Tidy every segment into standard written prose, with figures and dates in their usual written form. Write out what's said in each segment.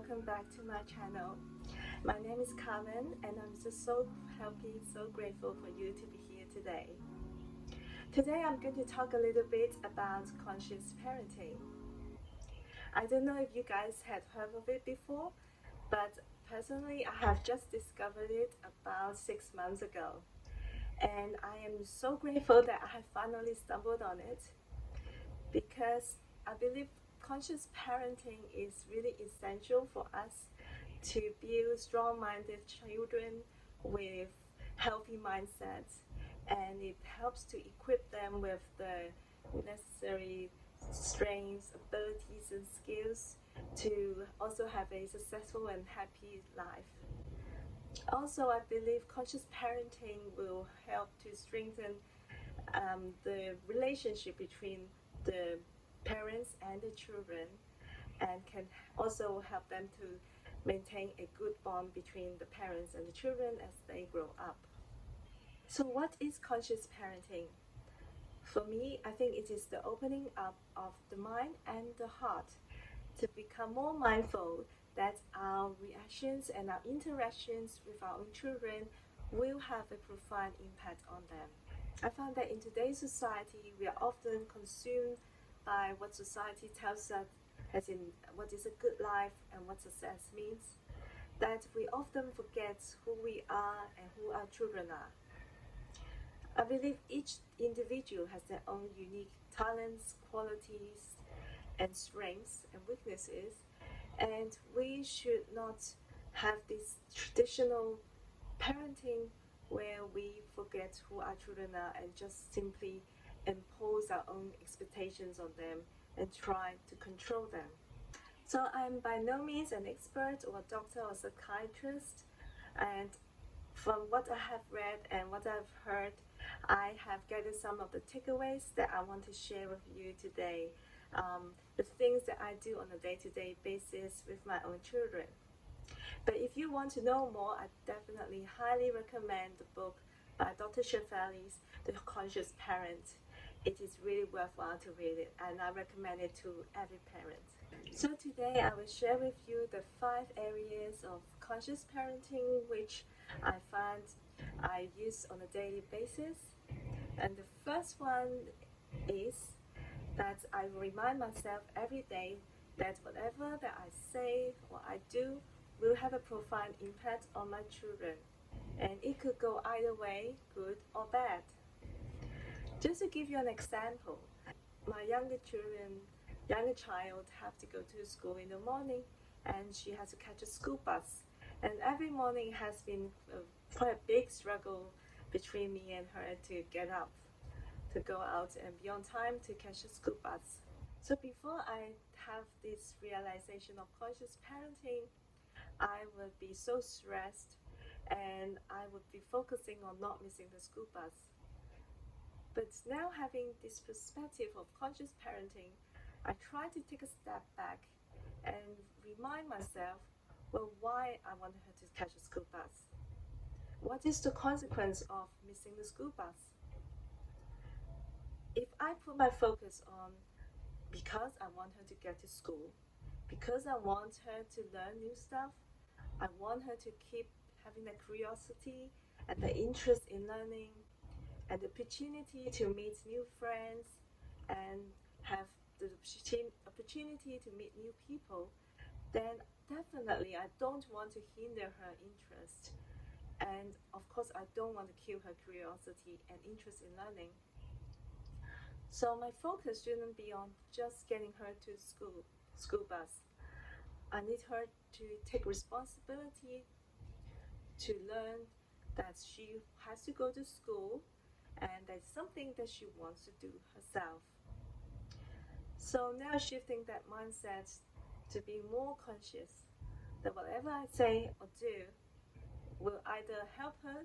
welcome back to my channel. My name is Carmen and I'm just so happy, so grateful for you to be here today. Today I'm going to talk a little bit about conscious parenting. I don't know if you guys had heard of it before, but personally I have just discovered it about 6 months ago. And I am so grateful that I have finally stumbled on it, because I believe conscious parenting is really essential for us to build strong-minded children with healthy mindsets, and it helps to equip them with the necessary strengths, abilities, and skills to also have a successful and happy life. Also, I believe conscious parenting will help to strengthen the relationship between the parents and the children, and can also help them to maintain a good bond between the parents and the children as they grow up. So what is conscious parenting? For me, I think it is the opening up of the mind and the heart to become more mindful that our reactions and our interactions with our own children will have a profound impact on them. I found that in today's society, we are often consumed by what society tells us as in what is a good life and what success means, that we often forget who we are and who our children are. I believe each individual has their own unique talents, qualities, and strengths and weaknesses, and we should not have this traditional parenting where we forget who our children are and just simply impose our own expectations on them and try to control them. So I'm by no means an expert or a doctor or psychiatrist, and from what I have read and what I've heard, I have gathered some of the takeaways that I want to share with you today. The things that I do on a day-to-day basis with my own children. But if you want to know more, I definitely highly recommend the book by Dr. Shefali's The Conscious Parent. It is really worthwhile to read it, and I recommend it to every parent. So today I will share with you the 5 areas of conscious parenting which I find I use on a daily basis. And the first one is that I remind myself every day that whatever that I say or I do will have a profound impact on my children, and it could go either way, good or bad. Just to give you an example, my younger child have to go to school in the morning, and she has to catch a school bus, and every morning has been quite a big struggle between me and her to get up, to go out and be on time to catch a school bus. So before I have this realization of conscious parenting, I would be so stressed and I would be focusing on not missing the school bus. But now, having this perspective of conscious parenting, I try to take a step back and remind myself, well, why I want her to catch a school bus. What is the consequence of missing the school bus? If I put my focus on because I want her to get to school, because I want her to learn new stuff, I want her to keep having the curiosity and the interest in learning and the opportunity to meet new friends and have the opportunity to meet new people, then definitely I don't want to hinder her interest. And of course, I don't want to kill her curiosity and interest in learning. So my focus shouldn't be on just getting her to school bus. I need her to take responsibility to learn that she has to go to school and that's something that she wants to do herself. So now shifting that mindset to be more conscious that whatever I say or do will either help her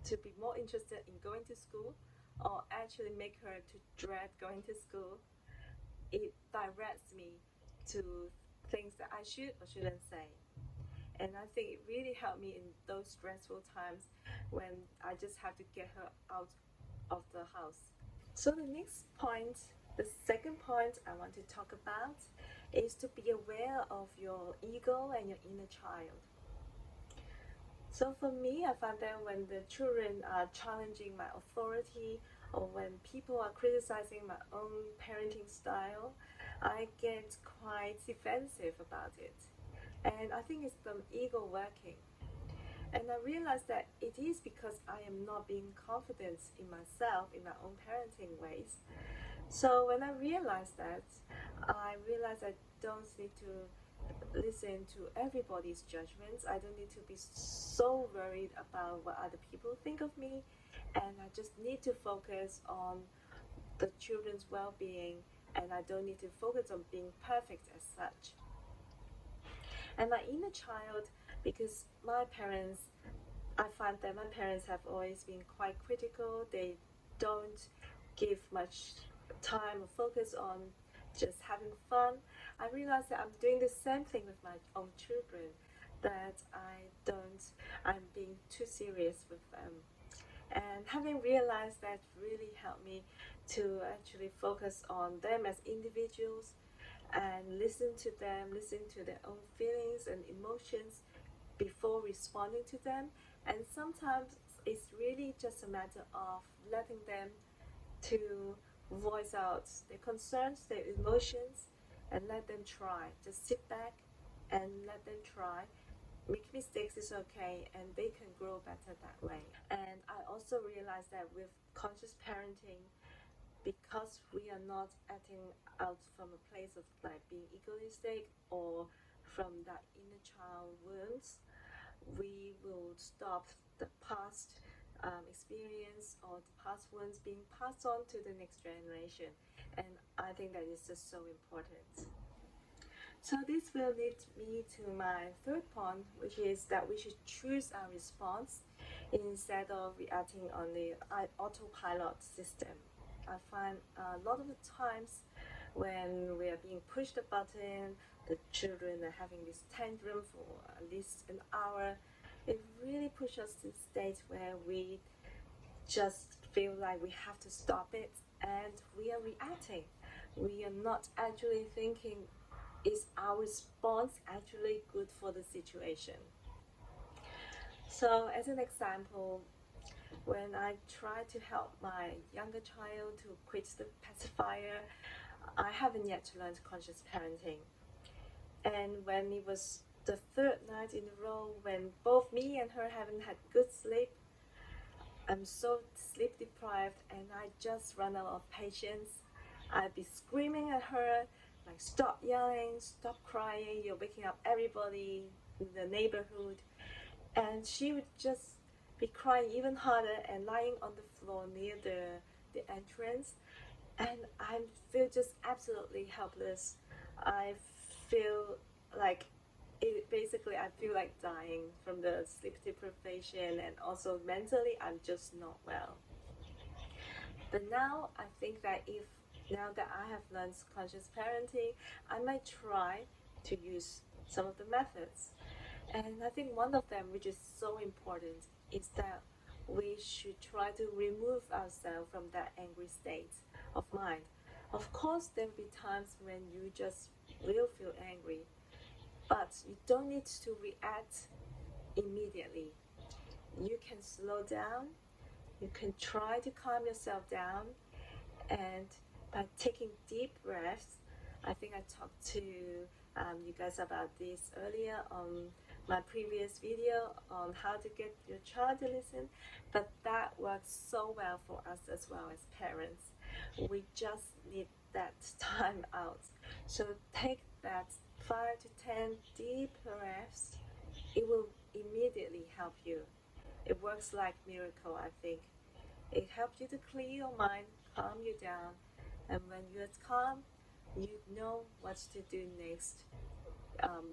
to be more interested in going to school or actually make her to dread going to school. It directs me to things that I should or shouldn't say. And I think it really helped me in those stressful times when I just have to get her out of the house. So the next point, the second point I want to talk about is to be aware of your ego and your inner child. So for me, I find that when the children are challenging my authority, or when people are criticizing my own parenting style, I get quite defensive about it. And I think it's the ego working. And I realized that it is because I am not being confident in myself, in my own parenting ways. So when I realized that, I realized I don't need to listen to everybody's judgments. I don't need to be so worried about what other people think of me. And I just need to focus on the children's well-being, and I don't need to focus on being perfect as such. And my inner child, because my parents, I find that my parents have always been quite critical. They don't give much time or focus on just having fun. I realize that I'm doing the same thing with my own children, that I'm being too serious with them. And having realized that really helped me to actually focus on them as individuals and listen to them, listen to their own feelings and emotions before responding to them. And sometimes it's really just a matter of letting them to voice out their concerns, their emotions, and let them try. Just sit back and let them try. Make mistakes is okay, and they can grow better that way. And I also realized that with conscious parenting, because we are not acting out from a place of like being egoistic or from that inner child wounds, we will stop the past experience or the past wounds being passed on to the next generation. And I think that is just so important. So this will lead me to my third point, which is that we should choose our response instead of reacting on the autopilot system. I find a lot of the times when we are being pushed a button, the children are having this tantrum for at least an hour, it really pushes us to the state where we just feel like we have to stop it, and we are reacting. We are not actually thinking, is our response actually good for the situation? So as an example, when I try to help my younger child to quit the pacifier, I haven't yet learned conscious parenting. And when it was the third night in a row when both me and her haven't had good sleep, I'm so sleep deprived and I just run out of patience. I'd be screaming at her, like, stop yelling, stop crying, you're waking up everybody in the neighborhood. And she would just be crying even harder and lying on the floor near the entrance. And I feel just absolutely helpless. I feel like I feel like dying from the sleep deprivation, and also mentally I'm just not well. But now I think that now that I have learned conscious parenting, I might try to use some of the methods. And I think one of them, which is so important, is that we should try to remove ourselves from that angry state of mind. Of course, there will be times when you just will feel angry, but you don't need to react immediately. You can slow down, you can try to calm yourself down, and by taking deep breaths, I think I talked to you guys about this earlier on my previous video on how to get your child to listen, but that works so well for us as well as parents. We just need that time out. So take that 5 to 10 deep breaths. It will immediately help you. It works like miracle, I think. It helps you to clear your mind, calm you down, and when you're calm, you know what to do next.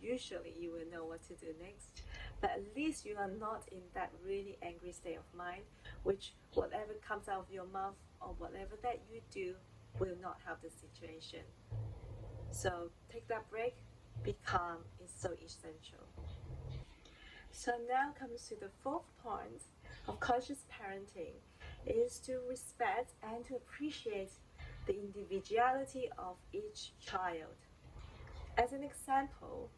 Usually you will know what to do next, but at least you are not in that really angry state of mind, which whatever comes out of your mouth or whatever that you do will not help the situation. So take that break, be calm is so essential. So now comes to the fourth point of conscious parenting, is to respect and to appreciate the individuality of each child. As an example,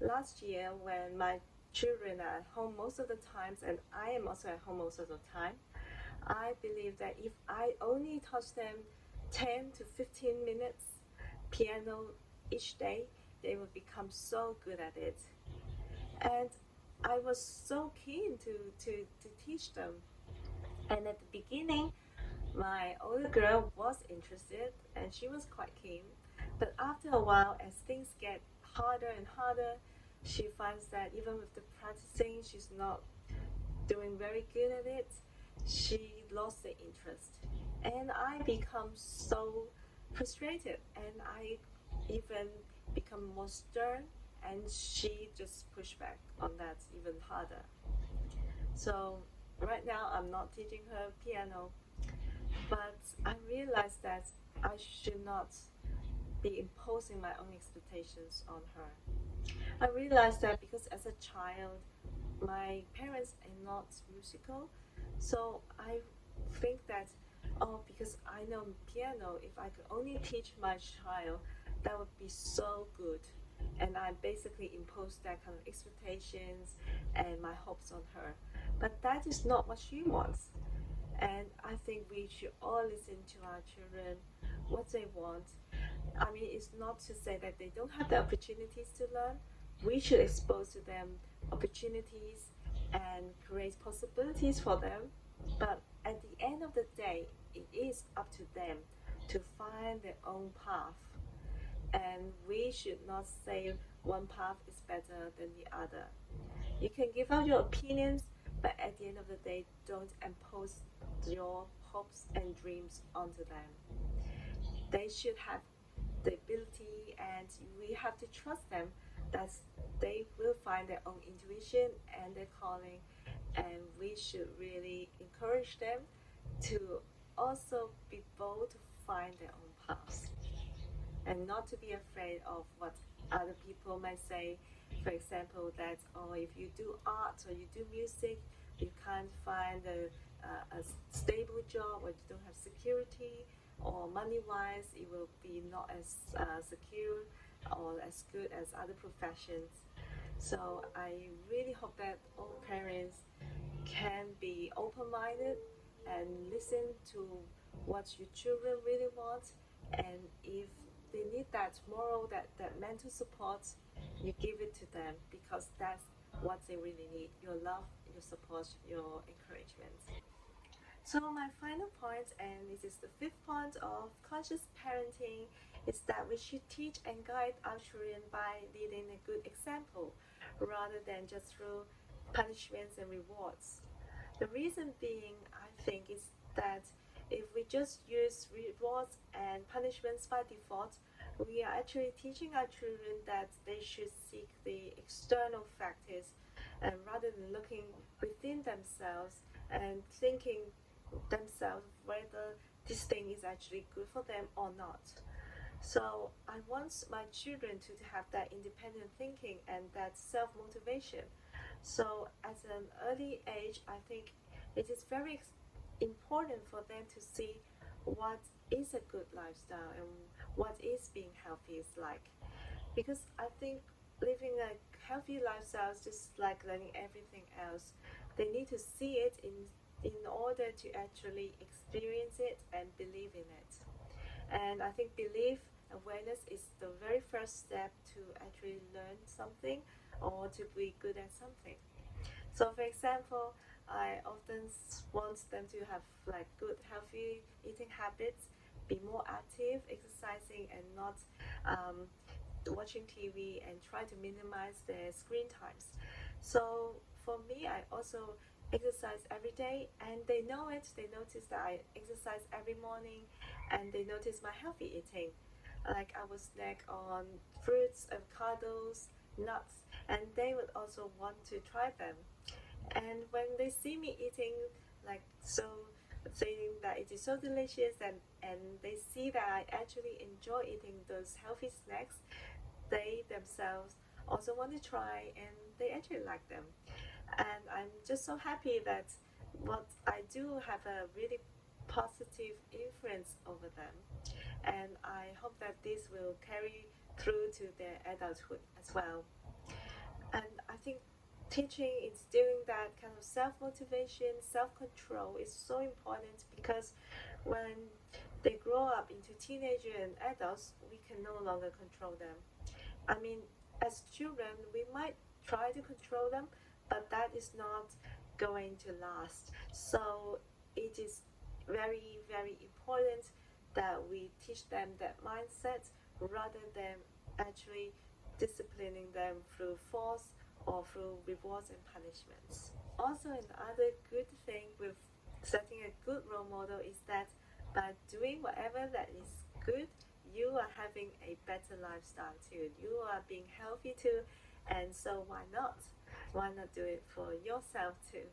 last year when my children are at home most of the times and I am also at home most of the time, I believe that if I only taught them 10 to 15 minutes piano each day, they will become so good at it. And I was so keen to teach them. And at the beginning, my older girl was interested and she was quite keen. But after a while, as things get harder and harder, she finds that even with the practicing, she's not doing very good at it. She lost the interest. And I become so frustrated and I even become more stern and she just pushed back on that even harder. So right now I'm not teaching her piano, but I realized that I should not be imposing my own expectations on her. I realized that because as a child, my parents are not musical, so I think that, oh, because I know piano, if I could only teach my child, that would be so good. And I basically imposed that kind of expectations and my hopes on her. But that is not what she wants. And I think we should all listen to our children, what they want. I mean, it's not to say that they don't have the opportunities to learn. We should expose to them opportunities and create possibilities for them. But at the end of the day, it is up to them to find their own path. And we should not say one path is better than the other. You can give out your opinions, but at the end of the day, don't impose your hopes and dreams onto them. They should have the ability, and we have to trust them that they will find their own intuition and their calling, and we should really encourage them to also be bold to find their own paths and not to be afraid of what other people might say. For example, that, oh, if you do art or you do music, you can't find a stable job, or you don't have security, or money-wise it will be not as secure or as good as other professions. So I really hope that all parents can be open-minded and listen to what your children really want, and if they need that moral, that mental support, you give it to them, because that's what they really need: your love, your support, your encouragement. So my final point, and this is the fifth point of conscious parenting, is that we should teach and guide our children by leading a good example rather than just through punishments and rewards. The reason being, I think, is that if we just use rewards and punishments by default, we are actually teaching our children that they should seek the external factors, and rather than looking within themselves and thinking themselves whether this thing is actually good for them or not. So I want my children to have that independent thinking and that self-motivation. So at an early age, I think it is very important for them to see what is a good lifestyle and what is being healthy is like. Because I think living a healthy lifestyle is just like learning everything else. They need to see it in order to actually experience it and believe in it. And I think belief awareness is the very first step to actually learn something or to be good at something. So for example, I often want them to have like good healthy eating habits, be more active, exercising, and not watching TV, and try to minimize their screen times. So for me, I also exercise every day, and they know it. They notice that I exercise every morning, and they notice my healthy eating. Like I will snack on fruits, avocados, nuts, and they would also want to try them. And when they see me eating like so, saying that it is so delicious, and they see that I actually enjoy eating those healthy snacks, they themselves also want to try, and they actually like them. And I'm just so happy that what I do have a really positive influence influence over them. And I hope that this will carry through to their adulthood as well. And I think teaching, instilling that kind of self-motivation, self-control is so important, because when they grow up into teenagers and adults, we can no longer control them. I mean, as children, we might try to control them, but that is not going to last. So it is very, very important that we teach them that mindset rather than actually disciplining them through force or through rewards and punishments. Also, another good thing with setting a good role model is that by doing whatever that is good, you are having a better lifestyle too. You are being healthy too, and so why not? Why not do it for yourself too?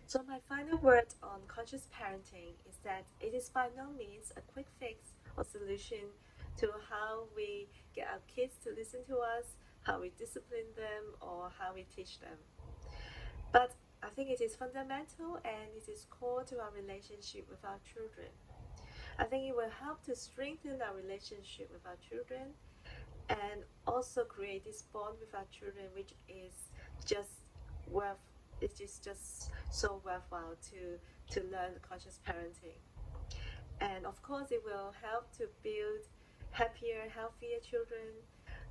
So my final word on conscious parenting is that it is by no means a quick fix or solution to how we get our kids to listen to us, how we discipline them, or how we teach them. But I think it is fundamental and it is core to our relationship with our children. I think it will help to strengthen our relationship with our children and also create this bond with our children, which is just worth it is just so worthwhile to learn conscious parenting. And of course, it will help to build happier, healthier children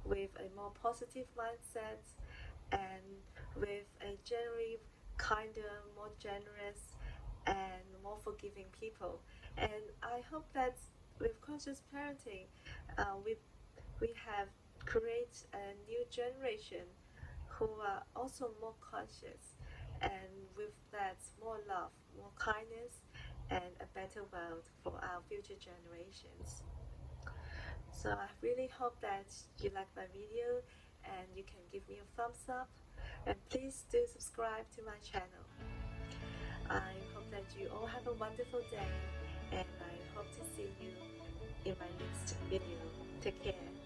with a more positive mindset and with a generally kinder, more generous, and more forgiving people. And I hope that with conscious parenting, we have created a new generation who are also more conscious, and with that, more love, more kindness, and a better world for our future generations. So I really hope that you like my video and you can give me a thumbs up, and please do subscribe to my channel. I hope that you all have a wonderful day, and I hope to see you in my next video. Take care.